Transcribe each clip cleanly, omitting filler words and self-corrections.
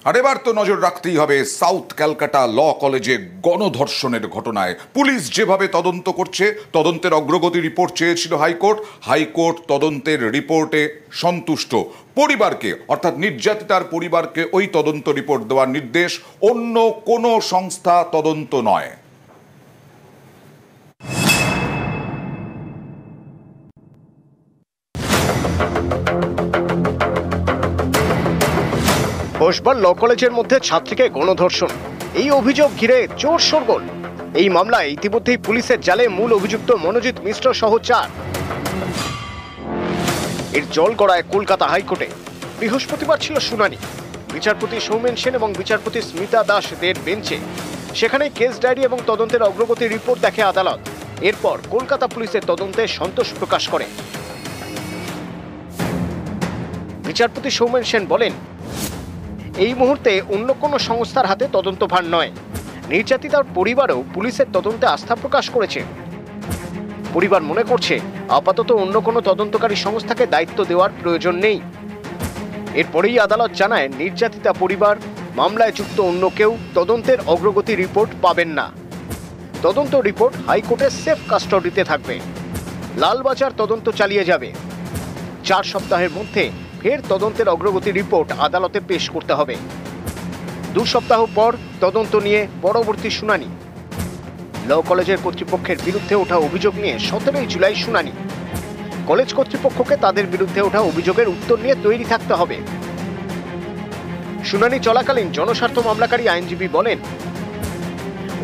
আর এবার তো নজর রাখতেই হবে সাউথ ক্যালকাটা ল কলেজে গণধর্ষণের ঘটনায় পুলিশ যেভাবে তদন্ত করছে, তদন্তের অগ্রগতি রিপোর্ট চেয়েছিল হাইকোর্ট তদন্তের রিপোর্টে সন্তুষ্ট। পরিবারকে অর্থাৎ নির্যাতিতার পরিবারকে ওই তদন্ত রিপোর্ট দেওয়ার নির্দেশ, অন্য কোনো সংস্থা তদন্ত নয়। ঘোষবাল ল কলেজের মধ্যে ছাত্রীকে গণধর্ষণ, এই অভিযোগ ঘিরে জোর শোরগোল। এই মামলায় ইতিমধ্যেই পুলিশের জালে মূল অভিযুক্ত মনোজিৎ মিশ্র সহ 4। এর জল গড়ায় কলকাতা হাইকোর্টে। বৃহস্পতিবার ছিল শুনানি। বিচারপতি সৌমেন সেন এবং বিচারপতি স্মিতা দাসদের বেঞ্চে। সেখানে কেস ডায়েরি এবং তদন্তের অগ্রগতি রিপোর্ট দেখে আদালত। এরপর কলকাতা পুলিশের তদন্তে সন্তোষ প্রকাশ করে। বিচারপতি সৌমেন সেন বলেন, এই মুহূর্তে অন্য কোনো সংস্থার হাতে তদন্তভার নয়। নির্যাতিতার পরিবারও পুলিশের তদন্তে আস্থা প্রকাশ করেছে। পরিবার মনে করছে আপাতত অন্য কোনো তদন্তকারী সংস্থাকে দায়িত্ব দেওয়ার প্রয়োজন নেই। এরপরেই আদালত জানায় নির্যাতিতা পরিবার মামলায় যুক্ত অন্য কেউ তদন্তের অগ্রগতি রিপোর্ট পাবেন না। তদন্ত রিপোর্ট হাইকোর্টের সেফ কাস্টডিতে থাকবে। লালবাজার তদন্ত চালিয়ে যাবে। 4 সপ্তাহের মধ্যে ফের তদন্তের অগ্রগতি রিপোর্ট আদালতে পেশ করতে হবে। 2 সপ্তাহ পর তদন্ত নিয়ে পরবর্তী শুনানি। ল কলেজের কর্তৃপক্ষের বিরুদ্ধে ওঠা অভিযোগ নিয়ে 17 জুলাই শুনানি। কলেজ কর্তৃপক্ষকে তাদের বিরুদ্ধে ওঠা অভিযোগের উত্তর নিয়ে তৈরি থাকতে হবে। শুনানি চলাকালীন জনস্বার্থ মামলাকারী আইনজীবী বলেন,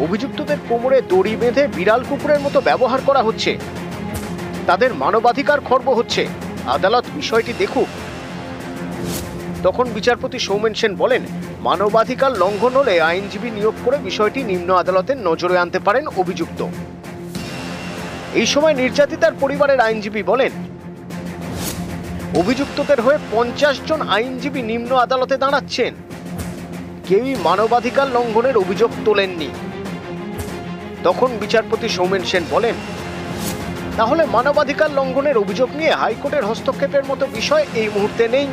অভিযুক্তদের কোমরে দড়ি বেঁধে বিড়াল কুকুরের মতো ব্যবহার করা হচ্ছে। তাদের মানবাধিকার খর্ব হচ্ছে। আদালত বিষয়টি দেখুক। তখন বিচারপতি সৌমেন সেন বলেন, মানবাধিকার লঙ্ঘন হলে আইনজীবী নিয়োগ করে বিষয়টি নিম্ন আদালতের নজরে আনতে পারেন অভিযুক্ত। এই সময় নির্যাতিতার পরিবারের আইনজীবী বলেন, অভিযুক্তদের হয়ে 50 জন আইনজীবী নিম্ন আদালতে দাঁড়াচ্ছেন। কেউই মানবাধিকার লঙ্ঘনের অভিযোগ তোলেননি। তখন বিচারপতি সৌমেন সেন বলেন, তাহলে মানবাধিকার লঙ্ঘনের অভিযোগ নিয়ে হাইকোর্টের হস্তক্ষেপের মতো বিষয় এই মুহূর্তে নেই।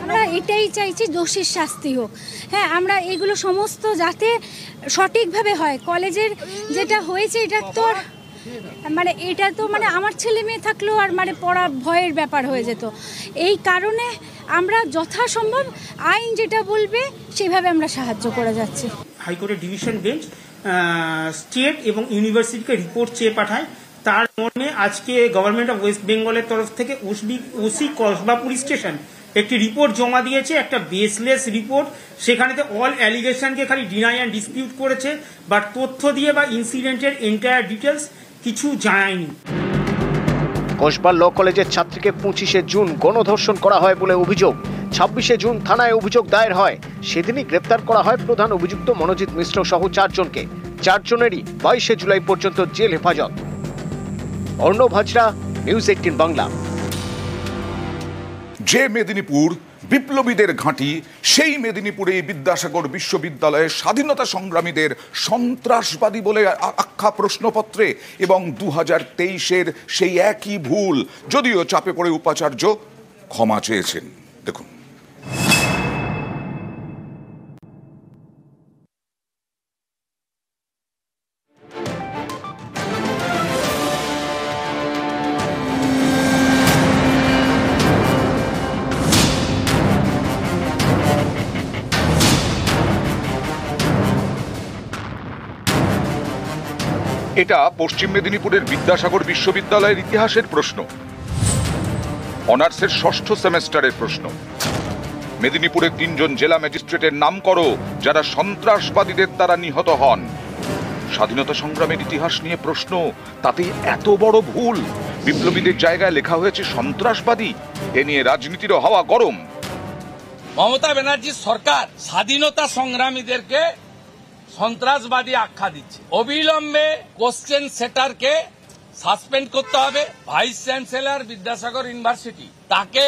আমরা এটাই চাইছি, দোষীর শাস্তি হোক। হ্যাঁ, আমরা এগুলো সমস্ত যাতে সঠিকভাবে হয়। কলেজের যেটা হয়েছে এটা তো এটা তো আমার ছেলে মেয়ে থাকলেও আর পড়া ভয়ের ব্যাপার হয়ে যেত। এই কারণে আমরা যথাসম্ভব আইন যেটা বলবে সেভাবে আমরা সাহায্য করে যাচ্ছি। হাইকোর্টের ডিভিশন বেঞ্চ স্টেট এবং ইউনিভার্সিটিকে রিপোর্ট চেয়ে পাঠায়। তার মর্মে আজকে গভর্নমেন্ট অফ ওয়েস্ট বেঙ্গলের তরফ থেকে ওসি কসবা পুলিশ স্টেশন একটি রিপোর্ট জমা দিয়েছে, একটা বেসলেস রিপোর্ট। সেখানে অল অ্যালিগেশনকে খালি ডিনাই অ্যান্ড ডিসপিউট করেছে, বাট তথ্য দিয়ে বা ইনসিডেন্টের এন্টায়ার ডিটেলস কিছু জানায়নি। কসবা ল কলেজের ছাত্রীকে 25শে জুন গণধর্ষণ করা হয় বলে অভিযোগ। 26শে জুন থানায় অভিযোগ দায়ের হয়। সেদিনই গ্রেপ্তার করা হয় প্রধান অভিযুক্ত মনোজিৎ মিশ্র সহ 4 জনকে। 4 জনেরই 22শে জুলাই পর্যন্ত জেল হেফাজত। অর্ণব হাজরা, নিউজ 18 বাংলা। যে মেদিনীপুর বিপ্লবীদের ঘাঁটি, সেই মেদিনীপুরে বিদ্যাসাগর বিশ্ববিদ্যালয়ে স্বাধীনতা সংগ্রামীদের সন্ত্রাসবাদী বলে আখ্যা প্রশ্নপত্রে, এবং 2023-এর সেই একই ভুল। যদিও চাপে পড়ে উপাচার্য ক্ষমা চেয়েছেন। দেখুন, এটা পশ্চিম মেদিনীপুরের বিদ্যাসাগর বিশ্ববিদ্যালয়ের ইতিহাসের প্রশ্ন, অনার্সের 6ষ্ঠ সেমেস্টারের প্রশ্ন। মেদিনীপুরে 3 জন জেলা ম্যাজিস্ট্রেটের নাম করো যারা সন্ত্রাসবাদীদের দ্বারা নিহত হন। স্বাধীনতা সংগ্রামের ইতিহাস নিয়ে প্রশ্ন, তাতে এত বড় ভুল। বিপ্লবীদের জায়গায় লেখা হয়েছে সন্ত্রাসবাদী। এ নিয়ে রাজনীতিরও হাওয়া গরম। মমতা ব্যানার্জির সরকার স্বাধীনতা সংগ্রামীদেরকে সন্ত্রাসবাদী আখ্যা দিচ্ছে। অবিলম্বে কোশ্চেন সেটারকে সাসপেন্ড করতে হবে। ভাইস চ্যান্সেলর বিদ্যাসাগর ইউনিভার্সিটি তাকে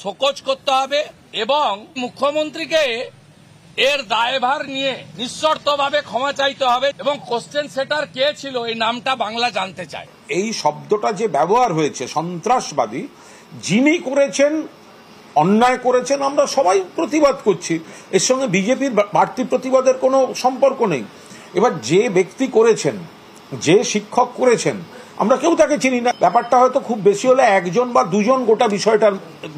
শোকজ করতে হবে এবং মুখ্যমন্ত্রীকে এর দায়ভার নিয়ে নিঃশর্তভাবে ক্ষমা চাইতে হবে এবং কোশ্চেন সেটার কে ছিল এই নামটা বাংলা জানতে চায়। এই শব্দটা যে ব্যবহার হয়েছে সন্ত্রাসবাদী, যিনি করেছেন অন্যায় করেছেন আমরা সবাই প্রতিবাদ করছি, এর সঙ্গে বিজেপির বাড়তি প্রতিবাদের কোনো সম্পর্ক নেই। এবার যে ব্যক্তি করেছেন, যে শিক্ষক করেছেন, আমরা কেউ তাকে চিনি না, ব্যাপারটা হয়তো খুব বেশি হলে একজন বা দুজন গোটা বিষয়টা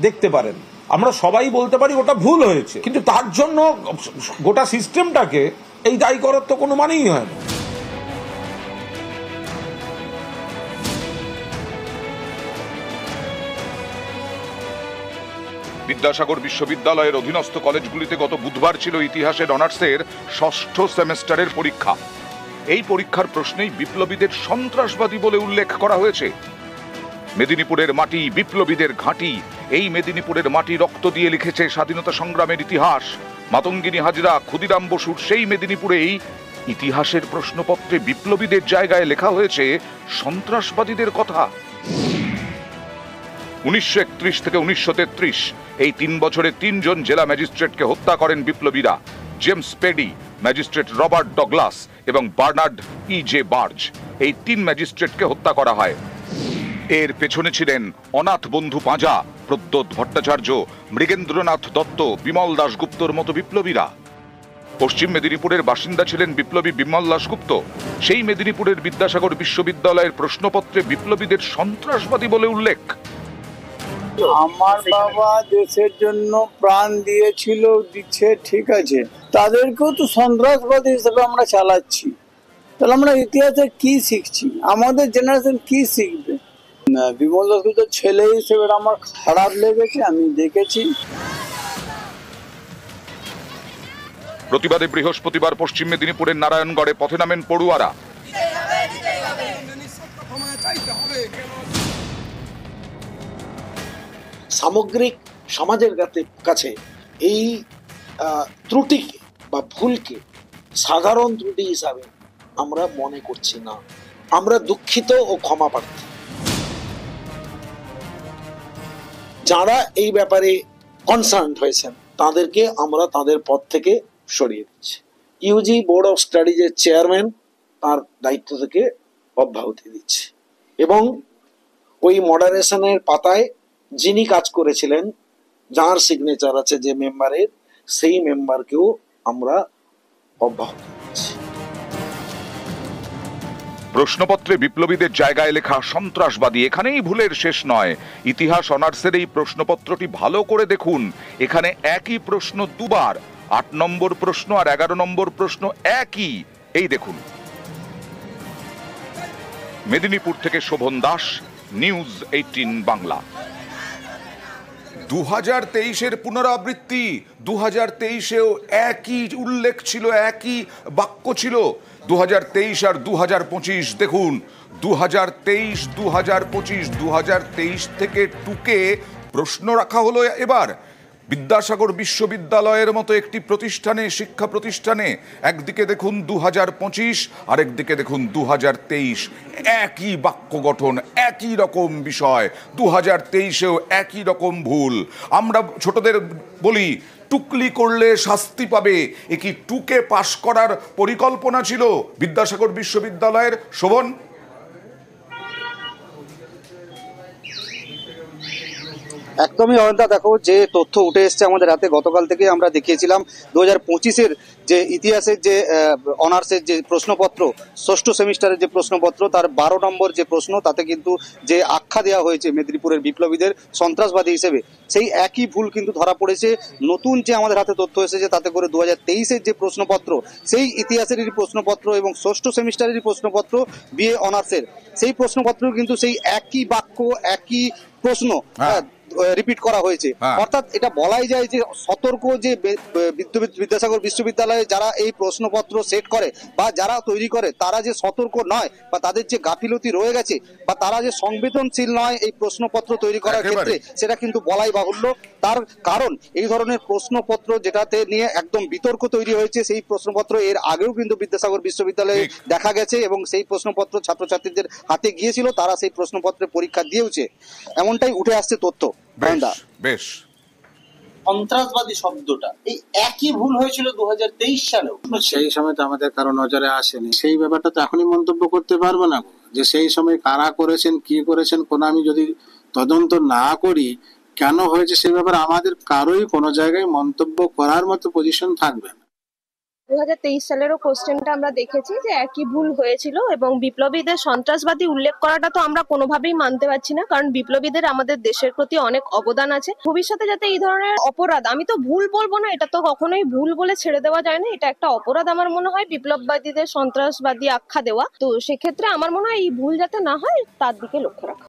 দেখতে পারেন, আমরা সবাই বলতে পারি ওটা ভুল হয়েছে, কিন্তু তার জন্য গোটা সিস্টেমটাকে এই দায়ী করার তো কোনো মানেই হয় না। বিদ্যাসাগর বিশ্ববিদ্যালয়ের অধীনস্থ কলেজগুলিতে গত বুধবার ছিল ইতিহাসের অনার্সের ষষ্ঠ সেমেস্টারের পরীক্ষা। এই পরীক্ষার প্রশ্নেই বিপ্লবীদের সন্ত্রাসবাদী বলে উল্লেখ করা হয়েছে। মেদিনীপুরের মাটি বিপ্লবীদের ঘাঁটি, এই মেদিনীপুরের মাটি রক্ত দিয়ে লিখেছে স্বাধীনতা সংগ্রামের ইতিহাস। মাতঙ্গিনী হাজরা, ক্ষুদিরাম বসুর সেই মেদিনীপুরেই ইতিহাসের প্রশ্নপত্রে বিপ্লবীদের জায়গায় লেখা হয়েছে সন্ত্রাসবাদীদের কথা। 1931 থেকে 1933 এই 3 বছরে 3 জন জেলা ম্যাজিস্ট্রেটকে হত্যা করেন বিপ্লবীরা। James Peddie, magistrate Robert Douglas এবং বার্নার্ড জে বার্জ, এই 3 ম্যাজিস্ট্রেটকে হত্যা করা হয়। এর পেছনে ছিলেন অনাথ বন্ধু পাঁজা, প্রদ্যোৎ ভট্টাচার্য, মৃগেন্দ্রনাথ দত্ত, বিমল দাশগুপ্তর মতো বিপ্লবীরা। পশ্চিম মেদিনীপুরের বাসিন্দা ছিলেন বিপ্লবী বিমল দাশগুপ্ত। সেই মেদিনীপুরের বিদ্যাসাগর বিশ্ববিদ্যালয়ের প্রশ্নপত্রে বিপ্লবীদের সন্ত্রাসবাদী বলে উল্লেখ। আমার বাবা দেশের জন্য প্রাণ দিয়েছিল, দিচ্ছে, ঠিক আছে, তাদেরকেও তো সন্ত্রাসবাদী হিসেবে আমরা চালাচ্ছি, তাহলে আমরা ইতিহাসে কি শিখছি, আমাদের জেনারেশন কি শিখবে? বিমল দাশগুপ্ত ছেলে হিসেবে আমার খারাপ লেগেছে, আমি দেখেছি। প্রতিবাদে বৃহস্পতিবার পশ্চিম মেদিনীপুরের নারায়ণগড়ে পথে নামেন পড়ুয়ারা। সামগ্রিক সমাজের কাছে এই ত্রুটিকে বা ভুলকে সাধারণ ত্রুটি হিসাবে আমরা মনে করছি না, আমরা দুঃখিত ও ক্ষমা প্রার্থী। যারা এই ব্যাপারে কনসার্ন হয়েছেন তাদেরকে আমরা তাদের পদ থেকে সরিয়ে দিচ্ছি। ইউজি বোর্ড অফ স্টাডিজের চেয়ারম্যান তার দায়িত্ব থেকে অব্যাহতি দিচ্ছে এবং ওই মডারেশনের পাতায় যিনি কাজ করেছিলেন, যার সিগনেচার আছে যে মেম্বারের, সেই মেম্বারকেও আমরা অব্যাহতি দিচ্ছি। প্রশ্নপত্রে বিপ্লবীদের জায়গায় লেখা সন্ত্রাসবাদী, এখানেই ভুলের শেষ নয়। ইতিহাস অনার্সের এই প্রশ্নপত্রটি ভালো করে দেখুন, এখানে একই প্রশ্ন দুবার, 8 নম্বর প্রশ্ন আর 11 নম্বর প্রশ্ন একই। এই দেখুন। মেদিনীপুর থেকে শোভন দাস, নিউজ 18 বাংলা। 2023-এর পুনরাবৃত্তি, 2023-এও একই উল্লেখ ছিল, একই বাক্য ছিল। 2023 আর 2025 দেখুন, 2023, 2025, 2023 থেকে টুকে প্রশ্ন রাখা হলো। এবার বিদ্যাসাগর বিশ্ববিদ্যালয়ের মতো একটি প্রতিষ্ঠানে, শিক্ষা প্রতিষ্ঠানে একদিকে দেখুন 2025, আরেকদিকে দেখুন 2023, একই বাক্য গঠন, একই রকম বিষয়। 2023-এও একই রকম ভুল। আমরা ছোটদের বলি টুকলি করলে শাস্তি পাবে, এ কি টুকে পাশ করার পরিকল্পনা ছিল বিদ্যাসাগর বিশ্ববিদ্যালয়ের? শোভন, একদমই অয়নদা, দেখো যে তথ্য উঠে এসছে আমাদের হাতে, গতকাল থেকে আমরা দেখিয়েছিলাম 2025-এর যে ইতিহাসের যে অনার্সের যে প্রশ্নপত্র, ষষ্ঠ সেমিস্টারের যে প্রশ্নপত্র, তার 12 নম্বর যে প্রশ্ন, তাতে কিন্তু যে আখ্যা দেওয়া হয়েছে মেদিনীপুরের বিপ্লবীদের সন্ত্রাসবাদী হিসেবে, সেই একই ভুল কিন্তু ধরা পড়েছে। নতুন যে আমাদের হাতে তথ্য এসেছে তাতে করে 2023-এর যে প্রশ্নপত্র, সেই ইতিহাসেরই প্রশ্নপত্র এবং ষষ্ঠ সেমিস্টারেরই প্রশ্নপত্র বিএ অনার্সের, সেই প্রশ্নপত্র কিন্তু সেই একই বাক্য, একই প্রশ্ন রিপিট করা হয়েছে। অর্থাৎ এটা বলাই যায় যে সতর্ক যে বিদ্যাসাগর বিশ্ববিদ্যালয়ে যারা এই প্রশ্নপত্র সেট করে বা যারা তৈরি করে, তারা যে সতর্ক নয় বা তাদের যে গাফিলতি রয়ে গেছে বা তারা যে সংবেদনশীল নয় এই প্রশ্নপত্র তৈরি করার ক্ষেত্রে, সেটা কিন্তু বলাই বাহুল্য। তার কারণ এই ধরনের প্রশ্নপত্র যেটাতে নিয়ে একদম বিতর্ক তৈরি হয়েছে, সেই প্রশ্নপত্র এর আগেও কিন্তু বিদ্যাসাগর বিশ্ববিদ্যালয়ে দেখা গেছে এবং সেই প্রশ্নপত্র ছাত্রছাত্রীদের হাতে গিয়েছিল, তারা সেই প্রশ্নপত্রের পরীক্ষা দিয়েছে, এমনটাই উঠে আসছে তথ্য। বেশ, সন্ত্রাসবাদী শব্দটা এই একই ভুল হয়েছিল 2023 সালেও, সেই সময় তো আমাদের কারো নজরে আসেনি। সেই ব্যাপারটা তো এখনই মন্তব্য করতে পারবো না যে সেই সময় কারা করেছেন, কি করেছেন, কোন আমি যদি তদন্ত না করি কেন হয়েছে সেই ব্যাপারে আমাদের কারোই কোনো জায়গায় মন্তব্য করার মতো পজিশন থাকবে না। 2023 সালেরও কোশ্চেনটা আমরা দেখেছি যে একই ভুল হয়েছিল, এবং বিপ্লবীদের সন্ত্রাসবাদী উল্লেখ করাটা তো আমরা কোনোভাবেই মানতে পারছি না, কারণ বিপ্লবীদের আমাদের দেশের প্রতি অনেক অবদান আছে। ভবিষ্যতে যাতে এই ধরনের অপরাধ, আমি তো ভুল বলবো না, এটা তো কখনোই ভুল বলে ছেড়ে দেওয়া যায় না, এটা একটা অপরাধ আমার মনে হয় বিপ্লববাদীদের সন্ত্রাসবাদী আখ্যা দেওয়া। তো সেক্ষেত্রে আমার মনে হয় এই ভুল যাতে না হয় তার দিকে লক্ষ্য রাখা।